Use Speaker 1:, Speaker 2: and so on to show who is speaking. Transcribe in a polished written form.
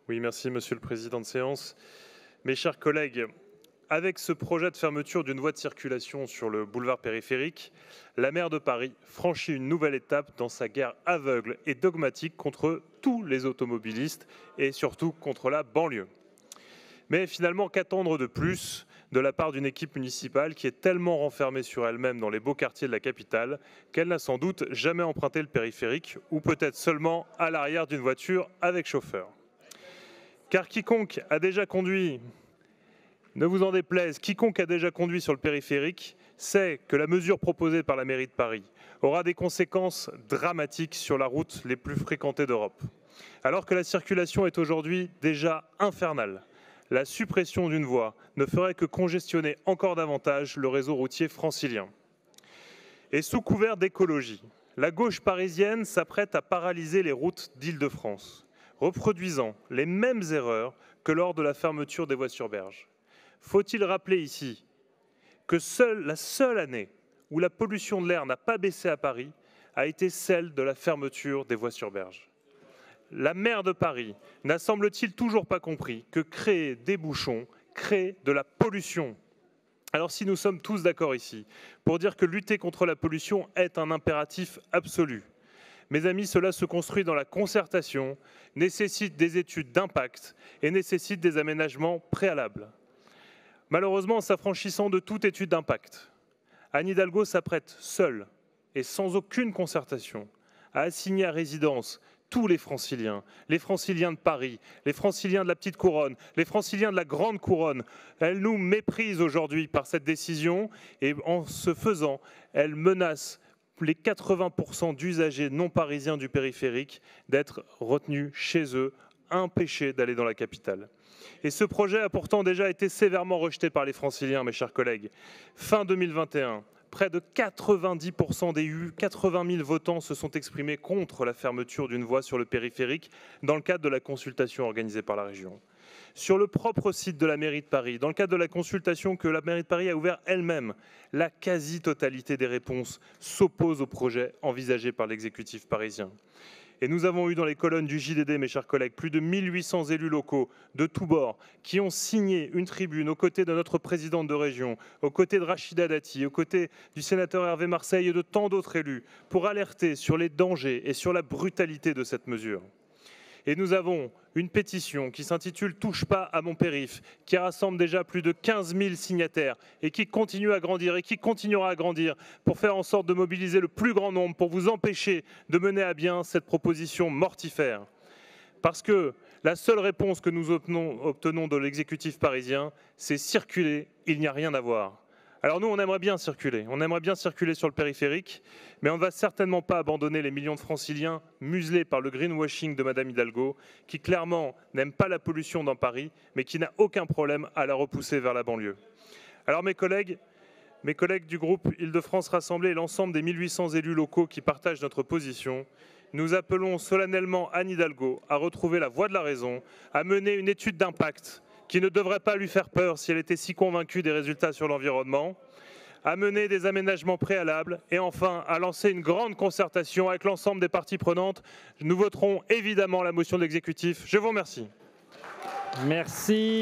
Speaker 1: Oui, merci Monsieur le Président de séance. Mes chers collègues, avec ce projet de fermeture d'une voie de circulation sur le boulevard périphérique, la maire de Paris franchit une nouvelle étape dans sa guerre aveugle et dogmatique contre tous les automobilistes et surtout contre la banlieue. Mais finalement, qu'attendre de plus de la part d'une équipe municipale qui est tellement renfermée sur elle-même dans les beaux quartiers de la capitale qu'elle n'a sans doute jamais emprunté le périphérique ou peut-être seulement à l'arrière d'une voiture avec chauffeur. Car quiconque a déjà conduit, ne vous en déplaise, quiconque a déjà conduit sur le périphérique sait que la mesure proposée par la mairie de Paris aura des conséquences dramatiques sur la route les plus fréquentées d'Europe. Alors que la circulation est aujourd'hui déjà infernale, la suppression d'une voie ne ferait que congestionner encore davantage le réseau routier francilien. Et sous couvert d'écologie, la gauche parisienne s'apprête à paralyser les routes d'Île-de-France, reproduisant les mêmes erreurs que lors de la fermeture des voies sur berge. Faut-il rappeler ici que la seule année où la pollution de l'air n'a pas baissé à Paris a été celle de la fermeture des voies sur berge. La maire de Paris n'a semble-t-il toujours pas compris que créer des bouchons crée de la pollution. Alors si nous sommes tous d'accord ici pour dire que lutter contre la pollution est un impératif absolu, mes amis, cela se construit dans la concertation, nécessite des études d'impact et nécessite des aménagements préalables. Malheureusement, en s'affranchissant de toute étude d'impact, Anne Hidalgo s'apprête seule et sans aucune concertation à assigner à résidence tous les franciliens de Paris, les franciliens de la petite couronne, les franciliens de la grande couronne. Elle nous méprise aujourd'hui par cette décision et en ce faisant, elle menace les 80% d'usagers non parisiens du périphérique d'être retenus chez eux, empêchés d'aller dans la capitale. Et ce projet a pourtant déjà été sévèrement rejeté par les franciliens, mes chers collègues. Fin 2021, près de 90% des 80 000 votants se sont exprimés contre la fermeture d'une voie sur le périphérique dans le cadre de la consultation organisée par la région. Sur le propre site de la mairie de Paris, dans le cadre de la consultation que la mairie de Paris a ouverte elle-même, la quasi-totalité des réponses s'oppose au projet envisagé par l'exécutif parisien. Et nous avons eu dans les colonnes du JDD, mes chers collègues, plus de 1800 élus locaux de tous bords qui ont signé une tribune aux côtés de notre présidente de région, aux côtés de Rachida Dati, aux côtés du sénateur Hervé Marseille et de tant d'autres élus pour alerter sur les dangers et sur la brutalité de cette mesure. Et nous avons une pétition qui s'intitule « Touche pas à mon périph'», qui rassemble déjà plus de 15 000 signataires et qui continue à grandir et qui continuera à grandir pour faire en sorte de mobiliser le plus grand nombre pour vous empêcher de mener à bien cette proposition mortifère. Parce que la seule réponse que nous obtenons de l'exécutif parisien, c'est circuler, il n'y a rien à voir. Alors nous, on aimerait bien circuler sur le périphérique, mais on ne va certainement pas abandonner les millions de franciliens muselés par le greenwashing de Madame Hidalgo, qui clairement n'aime pas la pollution dans Paris, mais qui n'a aucun problème à la repousser vers la banlieue. Alors mes collègues du groupe Île-de-France Rassemblée et l'ensemble des 1800 élus locaux qui partagent notre position, nous appelons solennellement Anne Hidalgo à retrouver la voie de la raison, à mener une étude d'impact qui ne devrait pas lui faire peur si elle était si convaincue des résultats sur l'environnement, à mener des aménagements préalables et enfin à lancer une grande concertation avec l'ensemble des parties prenantes. Nous voterons évidemment la motion de l'exécutif. Je vous remercie.
Speaker 2: Merci.